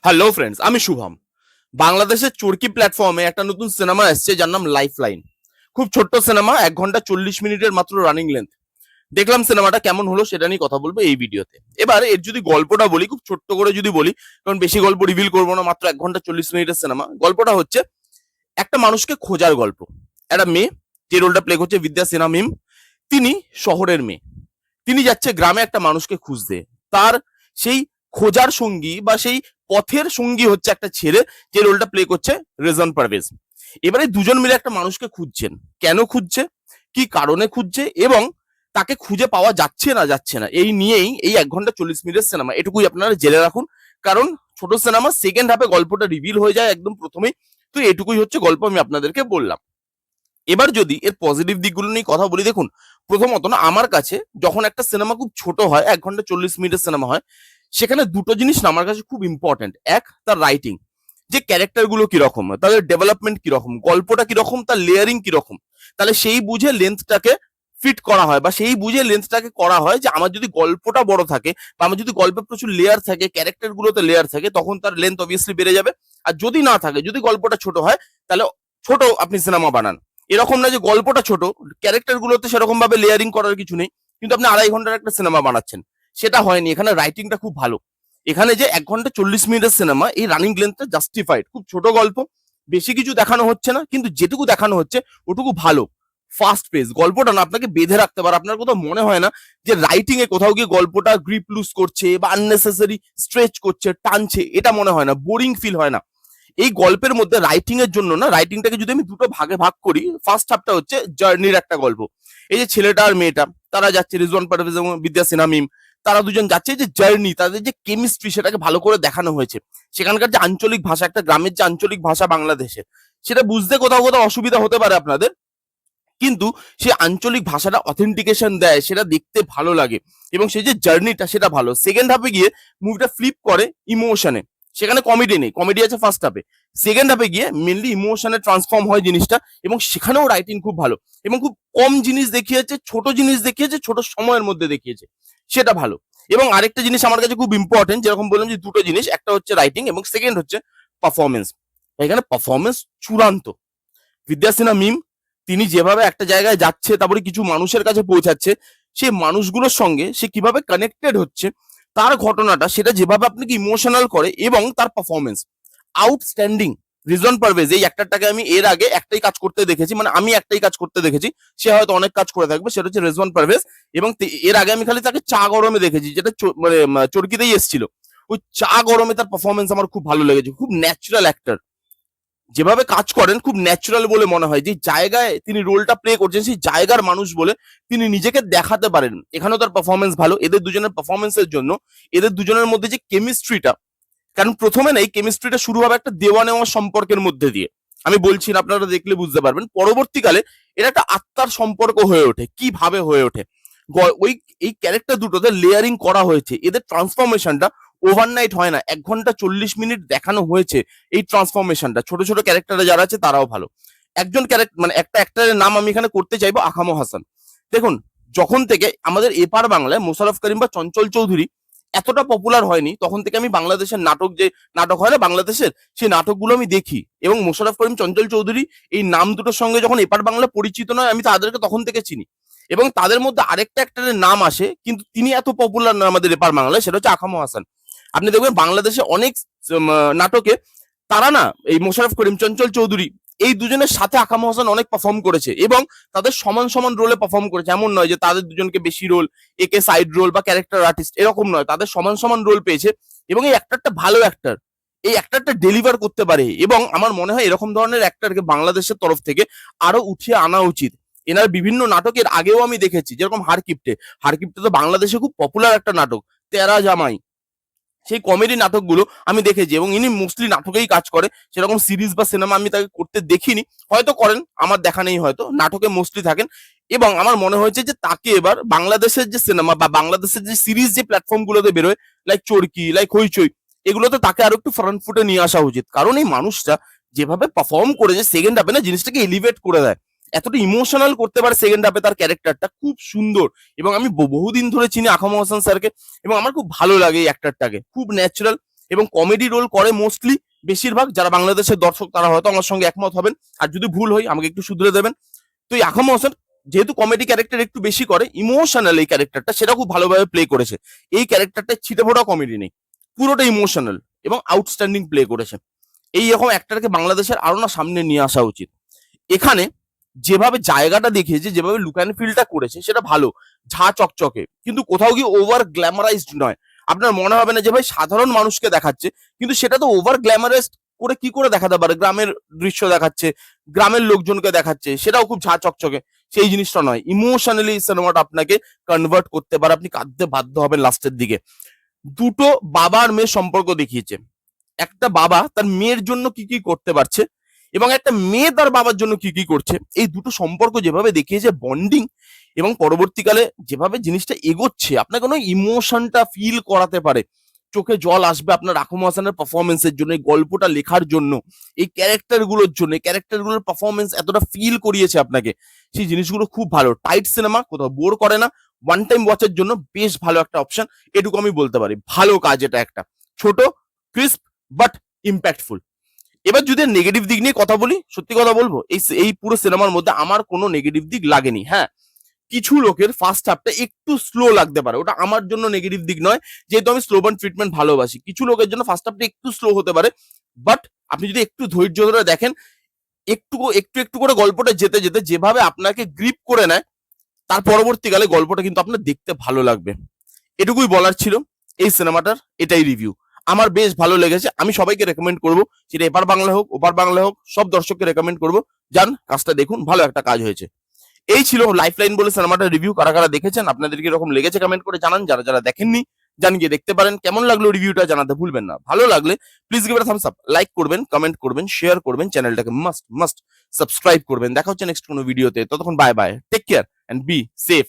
Hello friends, আমি শুভম। বাংলাদেশের চরকি প্ল্যাটফর্মে একটা নতুন সিনেমা এসছে যার নাম লাইফ লাইন। খুব ছোট্ট সিনেমা, 1 ঘন্টা 40 মিনিটের মাত্র রানিং লেন্থ। দেখলাম সিনেমাটা কেমন হলো সেটা নিয়ে কথা বলবো এই ভিডিওতে। এবার এর যদি গল্পটা বলি, খুব ছোট্ট করে যদি বলি, কারণ বেশি গল্প রিভিল করবো না, মাত্র 1 ঘন্টা 40 মিনিটের সিনেমা। গল্পটা হচ্ছে একটা মানুষকে খোঁজার গল্প। একটা মেয়ে, যে রোলটা প্লে করছে বিদ্যা সিনহা মিম, তিনি শহরের মেয়ে। তিনি যাচ্ছে গ্রামে একটা মানুষকে খুঁজতে। তার সেই খোঁজার সঙ্গী বা সেই পথের সঙ্গী হচ্ছে একটা ছেলে, যে রোলটা প্লে করছে রেজন পারভেজ। এবারে দুজন মিলে একটা মানুষকে খুঁজছেন। কেন খুঁজছে, কি কারণে খুঁজছে, এবং তাকে খুঁজে পাওয়া যাচ্ছে না যাচ্ছে না, এই নিয়েই এই 1 ঘন্টা 40 মিনিটের সিনেমা। এটুকুই আপনারা জেনে রাখুন, কারণ ছোট সিনেমা, সেকেন্ড হাফে গল্পটা রিভিল হয়ে যায় একদম প্রথমেই। তো এটুকুই হচ্ছে গল্প, আমি আপনাদেরকে বললাম। এবার যদি এর পজিটিভ দিকগুলো নিয়ে কথা বলি, দেখুন, প্রথমত না, আমার কাছে যখন একটা সিনেমা খুব ছোট হয়, 1 ঘন্টা 40 মিনিটের সিনেমা হয়, সেখানে দুটো জিনিস না আমার কাছে খুব ইম্পর্টেন্ট। এক, তার রাইটিং, যে ক্যারেক্টার গুলো কিরকম, তাদের ডেভেলপমেন্ট কিরকম, গল্পটা কিরকম, তার লেয়ারিং কিরকম। তাহলে সেই বুঝে লেন্থটাকে ফিট করা হয়, বা সেই বুঝে লেন্থটাকে করা হয়, যে আমার যদি গল্পটা বড় থাকে, বা আমার যদি গল্পে প্রচুর লেয়ার থাকে, ক্যারেক্টার গুলোতে লেয়ার থাকে, তখন তার লেন্থ অবভিয়াসলি বেড়ে যাবে। আর যদি না থাকে, যদি গল্পটা ছোট হয়, তাহলে ছোট আপনি সিনেমা বানান। এরকম না যে গল্পটা ছোট, ক্যারেক্টার গুলোতে সেরকম ভাবে লেয়ারিং করার কিছু নেই, কিন্তু আপনি 2.5 ঘন্টার একটা সিনেমা বানাচ্ছেন। সেটা হয়নি। এখানে রাইটিংটা খুব ভালো। এখানে যে 1 ঘন্টা 40 মিনিটের সিনেমা, এই রানিং লেন্থটা জাস্টিফাইড। খুব ছোট গল্প, বেশি কিছু দেখানো হচ্ছে না, কিন্তু যেটুকু দেখানো হচ্ছে ওটুকু ভালো। ফাস্ট পেস গল্পটা না আপনাকে বেঁধে রাখতে পারে। আপনার কোথাও মনে হয় না যে রাইটিং এ কোথাও গিয়ে গল্পটা গ্রিপ লুজ করছে, বা আননেসেসারি স্ট্রেচ করছে, টানছে, এটা মনে হয় না, বোরিং ফিল হয় না। এই গল্পের মধ্যে রাইটিং এর জন্য না, রাইটিংটাকে যদি আমি দুটো ভাগে ভাগ করি, ফার্স্ট হাফটা হচ্ছে জার্নির একটা গল্প। এই যে ছেলেটা আর মেয়েটা, তারা যাচ্ছে, রিজওয়ান পারভেজ এবং বিদ্যা সিনহা মিম, তারা দুজন যাচ্ছে, যে জার্নি, তাদের যে কেমিস্ট্রি, সেটাকে ভালো করে দেখানো হয়েছে। সেখানকার যে আঞ্চলিক ভাষা, একটা গ্রামের যে আঞ্চলিক ভাষা বাংলাদেশের, সেটা বুঝতে কোথাও কোথাও অসুবিধা হতে পারে আপনাদের, কিন্তু সেই আঞ্চলিক ভাষাটা অথেন্টিকেশন দেয়, সেটা দেখতে ভালো লাগে। এবং সেই যে জার্নিটা, সেটা ভালো। সেকেন্ড হাফে গিয়ে মুভিটা ফ্লিপ করে ইমোশনে। সেখানে কমেডি নেই, কমেডি আছে ফার্স্ট হাফে। সেকেন্ড হাফে গিয়ে মেনলি ইমোশনে ট্রান্সফর্ম হয় জিনিসটা, এবং সেখানেও রাইটিং খুব ভালো। এবং খুব কম জিনিস দেখিয়েছে, ছোট জিনিস দেখিয়েছে, ছোট সময়ের মধ্যে দেখিয়েছে, সেটা ভালো। এবং আরেকটা জিনিস আমার কাছে খুব ইম্পর্টেন্ট, যেরকম বললাম যে দুটো জিনিস, একটা হচ্ছে রাইটিং এবং সেকেন্ড হচ্ছে পারফরমেন্স। এখানে পারফরমেন্স চূড়ান্ত। বিদ্যা সিনহা মিম, তিনি যেভাবে একটা জায়গায় যাচ্ছে, তারপরে কিছু মানুষের কাছে পৌঁছাচ্ছে, সেই মানুষগুলোর সঙ্গে সে কিভাবে কানেক্টেড হচ্ছে, তার ঘটনাটা, সেটা যেভাবে আপনাকে ইমোশনাল করে, এবং তার পারফরমেন্স আউটস্ট্যান্ডিং। রিজন পারভেজ, এই অ্যাক্টরটাকে আমি এর আগে একটাই কাজ করতে দেখেছি, মানে আমি একটাই কাজ করতে দেখেছি, সে হয়তো অনেক কাজ করে থাকবে, সেটা হচ্ছে রেজওয়ান পারভেজ। এবং এর আগে আমি খালি তাকে চা গরমে দেখেছি, যেটা মানে চরকিতেই এসেছিল। ওই চা গরমে তার পারফরমেন্স আমার খুব ভালো লেগেছে। খুব ন্যাচারাল অ্যাক্টর, যেভাবে কাজ করেন খুব ন্যাচারাল বলে মনে হয়। যে জায়গায় তিনি রোলটা প্লে করছেন, সেই জায়গার মানুষ বলে তিনি নিজেকে দেখাতে পারেন। এখানেও তার পারফরমেন্স ভালো। এদের দুজনের পারফরমেন্সের জন্য, এদের দুজনের মধ্যে যে কেমিস্ট্রিটা, কারণ প্রথমে না, এই কেমিস্ট্রিটা শুরু হবে একটা দেওয়া নেওয়া সম্পর্কের মধ্যে দিয়ে। আমি বলছি না, আপনারা দেখলে বুঝতে পারবেন। পরবর্তীকালে এটা একটা আত্মার সম্পর্ক হয়ে ওঠে। কিভাবে হয়ে ওঠে, ওই এই ক্যারেক্টার দুটোতে লেয়ারিং করা হয়েছে। এদের ট্রান্সফরমেশনটা ওভারনাইট হয় না, 1 ঘন্টা 40 মিনিট দেখানো হয়েছে। এই ট্রান্সফরমেশনটা, ছোট ছোট ক্যারেক্টার যারা আছে তারাও ভালো। একজন ক্যারেক্টার, মানে একটা অ্যাক্টরের নাম আমি এখানে করতে চাইবো, আকামো হাসান। দেখুন, যখন থেকে আমাদের এপার বাংলায় মোশাররফ করিম বা চঞ্চল চৌধুরী এতটা পপুলার হয়নি, তখন থেকে আমি বাংলাদেশের নাটক, যে নাটক হয় না বাংলাদেশের, সেই নাটকগুলো আমি দেখি। এবং মোশাররফ করিম, চঞ্চল চৌধুরী, এই নাম দুটোর সঙ্গে যখন এপার বাংলা পরিচিত নয়, আমি তাদেরকে তখন থেকে চিনি। এবং তাদের মধ্যে আরেকটা অ্যাক্টরের নাম আসে, কিন্তু তিনি এত পপুলার না আমাদের এপার বাংলায়, সেটা হচ্ছে আকামো হাসান। আপনি দেখবেন বাংলাদেশে অনেক নাটকে তারা না, এই মোশাররফ করিম, চঞ্চল চৌধুরী, এই দুজনের সাথে আকামো হাসান অনেক পারফর্ম করেছে, এবং তাদের সমান সমান রোলে পারফর্ম করেছে। এমন নয় যে তাদের দুজনকে বেশি রোল, একে সাইড রোল বা ক্যারেক্টার আর্টিস্ট, এরকম নয়। তাদের সমান সমান রোল পেয়েছে। এবং এই অ্যাক্টরটা ভালো অ্যাক্টর, এই অ্যাক্টরটা ডেলিভার করতে পারে। এবং আমার মনে হয় এরকম ধরনের অ্যাক্টরকে বাংলাদেশের তরফ থেকে আরো উঠিয়ে আনা উচিত। এনার বিভিন্ন নাটকের আগেও আমি দেখেছি, যেরকম হারকিপ্টে। হারকিপ্টে তো বাংলাদেশে খুব পপুলার একটা নাটক, তেরা জামাই। সেই কমেডি নাটকগুলো আমি দেখেছি, এবং ইনি মোস্টলি নাটকেই কাজ করে। সেরকম সিরিজ বা সিনেমা আমি তাকে করতে দেখিনি, হয়তো করেন, আমার দেখা নেই, হয়তো নাটকে মোস্টলি থাকেন। এবং আমার মনে হয়েছে যে তাকে এবার বাংলাদেশের যে সিনেমা বা বাংলাদেশের যে সিরিজ, যে প্ল্যাটফর্ম গুলোতে বেরোয়, লাইক চরকি, লাইক হইচই, এগুলোতে তাকে আরো একটু ফ্রন্ট ফুটে নিয়ে আসা উচিত। কারণ এই মানুষটা যেভাবে পারফর্ম করেছে, সেকেন্ড হাফে না জিনিসটাকে এলিভেট করে দেয়। এতটা ইমোশনাল করতে পারে সেকেন্ড হাফে, তার ক্যারেক্টারটা খুব সুন্দর। এবং আমি বহুদিন ধরে চিনি আকামো হাসান স্যারকে, এবং আমার খুব ভালো লাগে এই অ্যাক্টরটাকে, খুব ন্যাচারাল। এবং কমেডি রোল করে মোস্টলি বেশিরভাগ যারা বাংলাদেশের দর্শক তারা হয়তো আমার সঙ্গে একমত হবেন, আর যদি ভুল হই আমাকে একটু শুধরে দেবেন। তো এই আকাম হোসেন যেহেতু কমেডি ক্যারেক্টার একটু বেশি করে, ইমোশনাল এই ক্যারেক্টারটা সেটা খুব ভালোভাবে প্লে করেছে। এই ক্যারেক্টারটা ছিটে ফোটা কমেডি নেই, পুরোটা ইমোশনাল এবং আউটস্ট্যান্ডিং প্লে করেছে। এই রকম অ্যাক্টরকে বাংলাদেশের আরো না সামনে নিয়ে আসা উচিত। এখানে যেভাবে জায়গাটা দেখিয়েছে, যেভাবে লুক অ্যান্ড ফিলটা করেছে সেটা ভালো, ঝা চকচকে, কিন্তু কোথাও গিয়ে ওভার গ্ল্যামারাইজড নয়। আপনার মনে হবে না যে ভাই সাধারণ মানুষকে দেখাচ্ছে, কিন্তু সেটা তো ওভার গ্ল্যামারাইজড করে কি করে দেখাতে পারে, গ্রামের দৃশ্য দেখাচ্ছে, গ্রামের লোকজনকে দেখাচ্ছে, সেটাও খুব ঝা চকচকে, সেই জিনিসটা নয়। ইমোশনালি সিনেমাটা আপনাকে কনভার্ট করতে পারে, আপনি কাঁদতে বাধ্য হবেন লাস্টের দিকে। দুটো বাবার মেয়ে সম্পর্ক দেখিয়েছে, একটা বাবা তার মেয়ের জন্য কি কি করতে পারছে এবং একটা মেয়ে তার বাবার জন্য কি কি করছে, এই দুটো সম্পর্ক যেভাবে দেখিয়েছে, বন্ডিং, এবং পরবর্তীকালে যেভাবে জিনিসটা এগোচ্ছে আপনাকে কোনো ইমোশনটা ফিল করাতে পারে, চোখে জল আসবে আপনার রাকুম হাসানের পারফরমেন্সের জন্য, এই গল্পটা লেখার জন্য, এই ক্যারেক্টার গুলোর জন্য, ক্যারেক্টার গুলোর পারফরমেন্স এতটা ফিল করিয়েছে আপনাকে, সেই জিনিসগুলো খুব ভালো। টাইট সিনেমা, কোথাও বোর করে না, ওয়ান টাইম ওয়াচের জন্য বেশ ভালো একটা অপশন, এটুকু আমি বলতে পারি। ভালো কাজ এটা একটা, ছোট, ক্রিস্প, বাট ইম্প্যাক্টফুল। এবার যদি নেগেটিভ দিক নিয়ে কথা বলি, সত্যি কথা বলবো, এই পুরো সিনেমার মধ্যে আমার কোনো নেগেটিভ দিক লাগেনি। হ্যাঁ, কিছু লোকের ফার্স্ট হাফটা একটু স্লো লাগতে পারে, ওটা আমার জন্য নেগেটিভ দিক নয়, যেহেতু আমি স্লো বার্ন ট্রিটমেন্ট ভালোবাসি। কিছু লোকের জন্য ফার্স্ট হাফটা একটু স্লো হতে পারে, বাট আপনি যদি একটু ধৈর্য ধরে দেখেন, একটু একটু একটু করে গল্পটা যেতে যেতে যেভাবে আপনাকে গ্রিপ করে নেয়, তার পরবর্তীকালে গল্পটা কিন্তু আপনার দেখতে ভালো লাগবে। এটুকুই বলার ছিল এই সিনেমাটার, এটাই রিভিউ। আমার বেশ ভালো লেগেছে, আমি সবাইকে রেকমেন্ড করবো, সেটা এপার বাংলা হোক ওপার বাংলা হোক, সব দর্শককে রেকমেন্ড করবো, যান কাজটা দেখুন, ভালো একটা কাজ হয়েছে। এই ছিল লাইফলাইন বলে সিনেমাটার রিভিউ। কারা কারা দেখেছেন, আপনাদের কি রকম লেগেছে কমেন্ট করে জানান। যারা যারা দেখেননি জান গিয়ে দেখতে পারেন। কেমন লাগলো রিভিউটা জানাতে ভুলবেন না। ভালো লাগলে please give it a Thums up, like করবেন, কমেন্ট করবেন, শেয়ার করবেন, চ্যানেলটাকে মাস্ট মাস্ট সাবস্ক্রাইব করবেন। দেখা হচ্ছে নেক্সট কোনো ভিডিওতে, ততক্ষণ bye bye, take care and be safe.